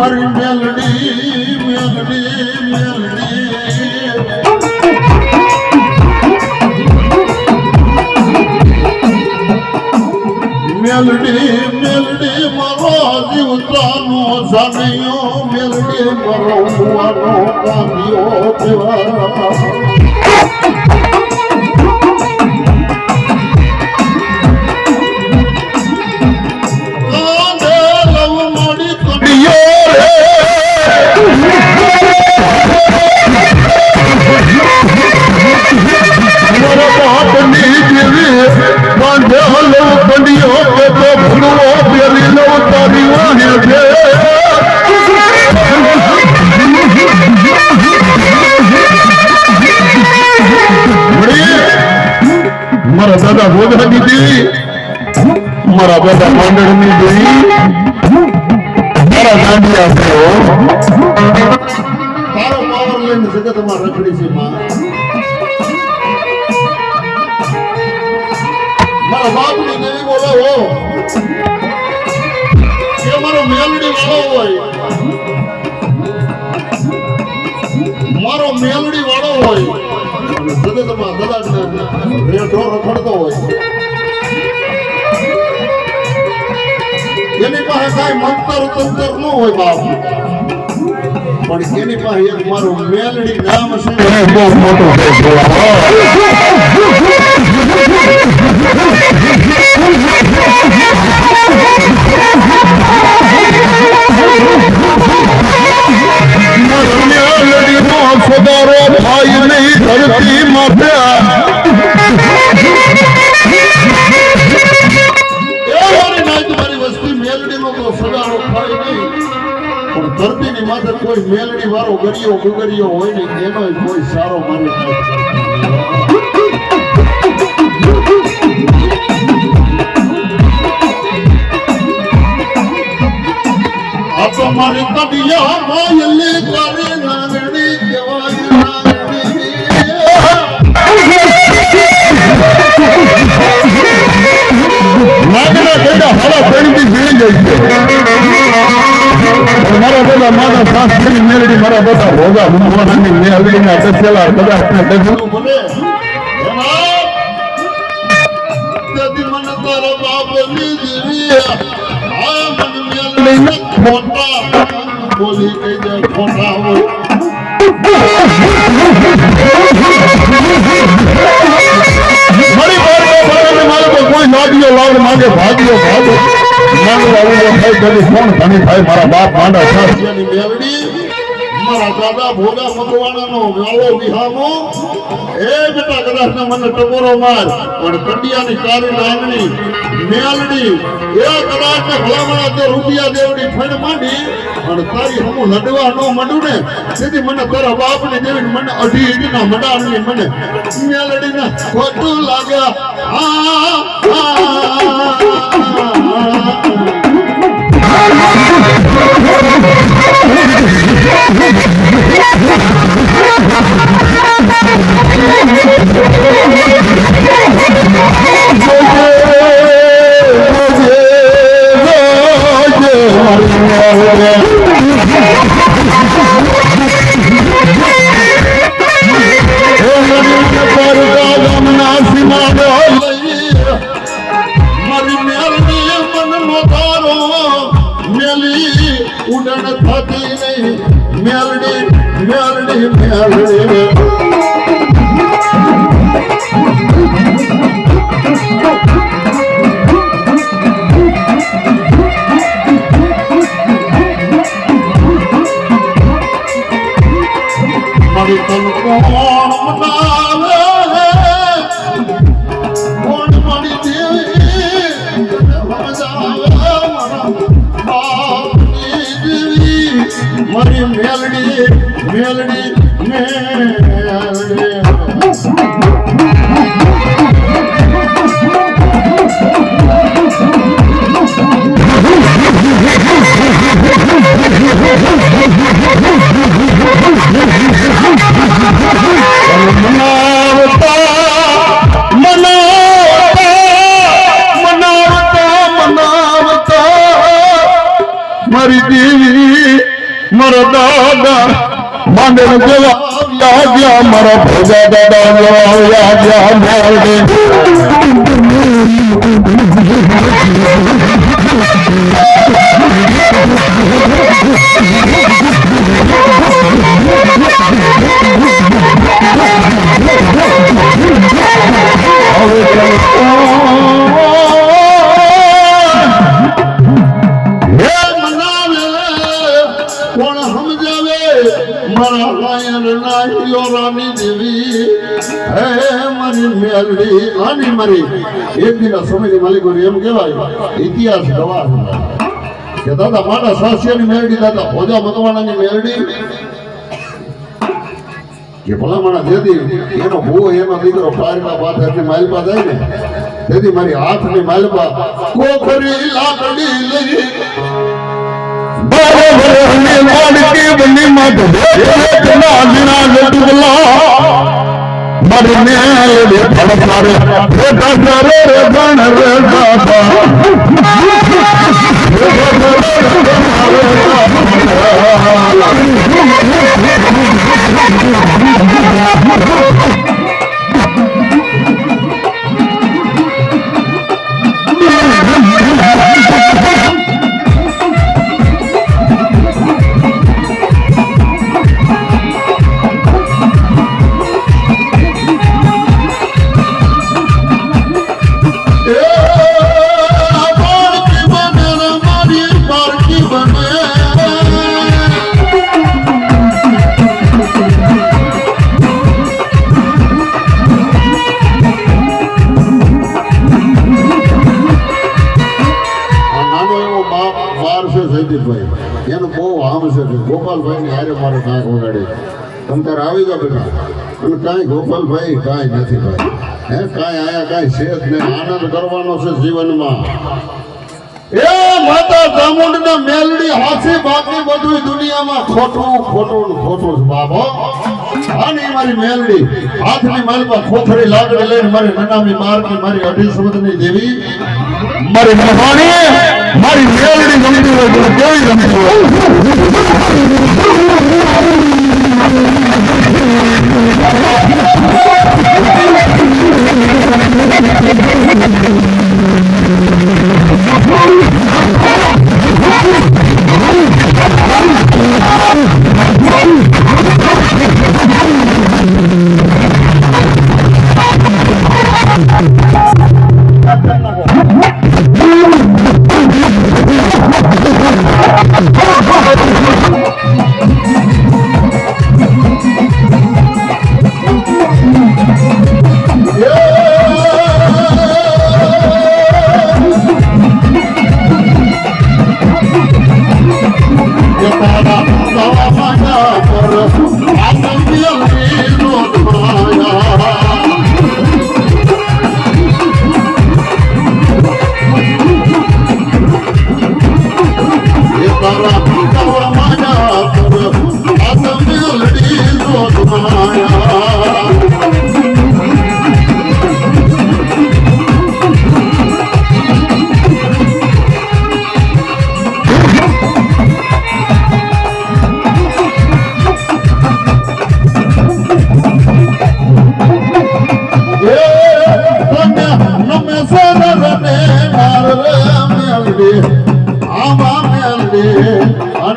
મારી મેલડી મેલડી મેલડી મેલડી મેલડી મારો જીવતાનો જાણ્યો મેલડી મારો મુવાનો કાંદિયો દેવા મારા દાદા ગોધરા દીધી મારા દાદા માંડળ ની દેવી મારા દાંડિયા તારો પાવર લઈને જગતમાં રખડી છે માં મારા બાપની દેવી બોલાવો કે મારો મેલડી વાળો હોય મારો મેલડી વાળો હોય જગતમાં દાદાને રેઠો રખડતો હોય એની પાસે કાંઈ મંતર તંતર ન હોય બાપ પણ એની પાસે એક મારું મેલડી નામ છે બહુ મોટો સદારો ભાઈ નહીં ધરતી માથ્યા મારી વસ્તી મેલડી નો તો સદારો ભાઈ નહીં પણ ધરતી ની માથે કોઈ મેલડી વાળો ગરિયો ગુગરિયો હોય ને એનો કોઈ સારો મારી આ તો મારી કડિયા માયલી કરે નાગણી કહેવાય નાગણા બેટા હારા પેણથી ભીડી જાય છે મારા બધા મારા શાસ્ત્રી મેલડી મારા બધા ભોગા ભગવાનની મેલડીના દસેલા કદાચ ને દસેલું બોલે તેથી મને તારા બાપની દેવી આ મન મેલડી ખોટા બોલી કહી જાય ખોટા હોય મારી મારે તો કોઈ નાડીઓ લાવડ માંગે ભાગ્યો ભાગો મારું આવું થાય કદી કોણ ધણી થાય મારા બાપ માંડા શાસ્ત્રીની મેલડી મારા દાદા ભોગા મકવાણાનો વાળો વિહામો એ બેટા કદાચ ને મને ટકોરો માર પણ કંડિયાની કાળી લાગણી મેલડી એ કદાચ ને ભલામણા તે રૂપિયા દેવડી ફળ માંડી અને તારી હું લડવા નો મંડું ને તેથી મને તારા બાપ ની દેવી મને અઢી ઈડના મંડાણી મને મેલડી ને ખોટું લાગ્યા ઉડણ થતી નહીં મેલડી મેલડી મેલડી મારી તન કોણ મનાવે કોણ મારી દેવી મારી મેલડી મેલડી મેલડી મારી દેવી મારો દાદા માંડે જેવા આવ્યા ગયા મારા ભોજા દાદા જેવા આવ્યા ગયા મેલડી એક દિન સમયની માલિકો એમ કહેવાય ઇતિહાસ ગવાહ કે દાદા મારા સાસિયાની મેલડી દાદા ભોજા મતવાણાની મેલડી કે ભલામણા જેથી એનો ભૂવો એનો દીકરો પારકા પાથરની માલપા જાય ને તેથી મારી હાથની માલપા કોખરી લાકડી લઈ બરોબર લાડકી બની મત ના દિના જટુલા મારી મેલડી ફળસારે રે કાસરે રે ગણ રે કાસા એનું બહુ આમ છે ગોપાલભાઈ ને હારે મારે કાંઈક વગાડે તમે તારે આવી જાવ બેટા અને કાંઈ ગોપાલભાઈ કાંઈ નથી ભાઈ હે કાંઈ આયા કાંઈ છે જ નહીં આનંદ કરવાનો છે જીવનમાં એ માતા ચામુંડના મેલડી હાથી બાકી બધું દુનિયામાં ખોટું ખોટું ખોટું બાબો આની મારી મેલડી હાથની માલમાં ખોખરી લાકડી લઈને મારી નનામી મારની મારી 2.5 વર્ષની દેવી મારી મહાણી મારી મેલડી ગમતી હોય તો કેવી ગમતી હોય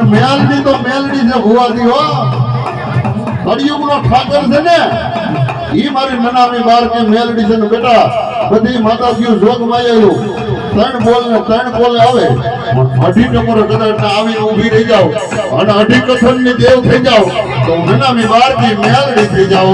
મેલડી તો મેલડી છે ભુવાજી હો કળિયુગનો ઠાકર છે ને ઈ મારી નનામી બારકી મેલડી છે ને બેટા બધી માતાજીઓ જોગમાં આવ્યું 3 બોલ આવે અઢી ટકોરો કદાચ આવીને ઊભી રહી જાવ અને અઢી કથનની દેવ થઈ જાવ તો નનામી બારકી મેલડી થઈ જાવ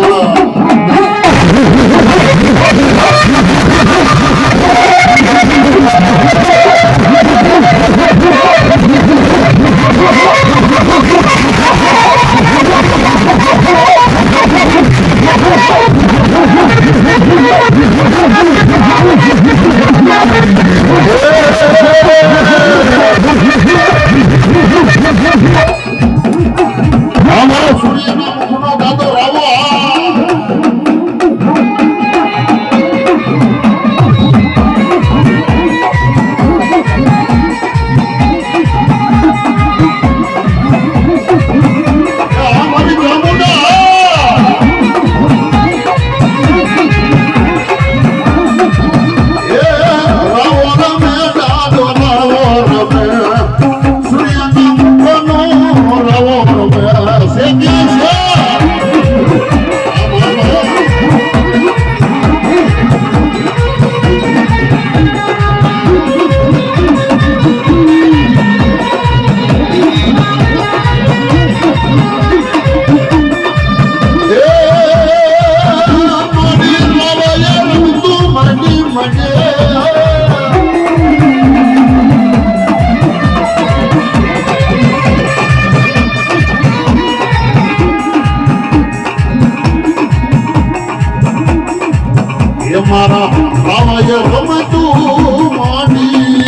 મારા આવાય રમતું માની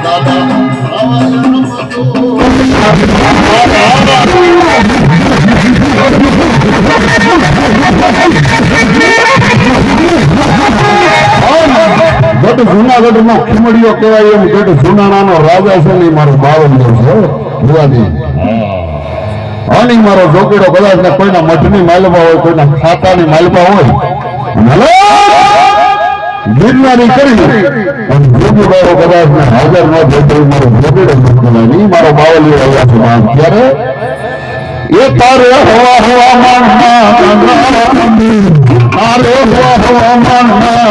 દાદા આવાય રમતું જુનાગઢમાં ખીમડીઓ કહેવાય એમ ગઢ જુનાણાનો રાજા છે ને મારો બાવલિયો છે ભુવાજી આની મારો જોગીડો કદાચ ને કોઈના મઠની માલમાં હોય કોઈના ખાતાની માલમાં હોય ગિરનારી કરી અને જોગીબારો કદાચ ને હાજર ન થાય તો મારો જોગીડો નહીં મારો બાવલિયો આવ્યા છે માં ક્યારે એ તારે હવા હવામાનમાં તારે હવા હવામાનમાં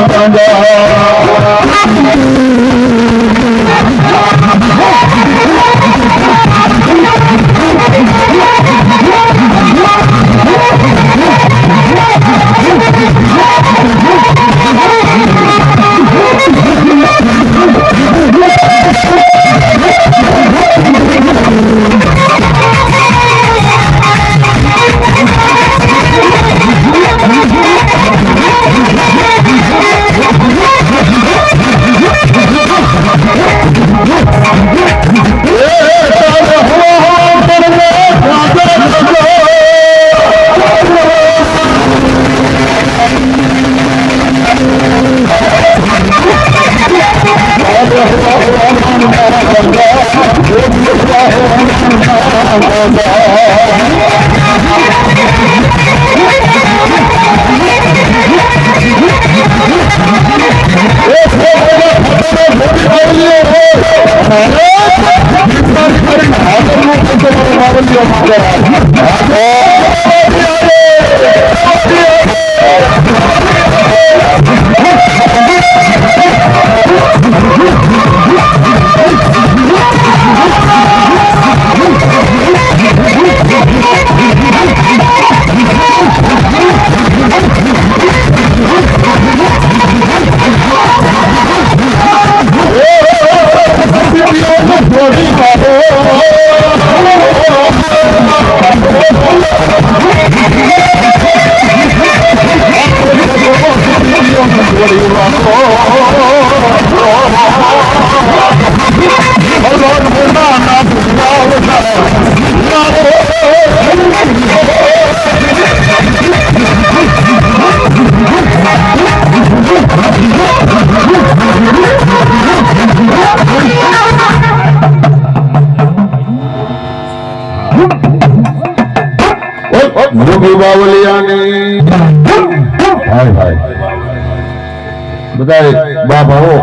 જોગી બાવલિયાની હાય હાય બધા બાપ આવો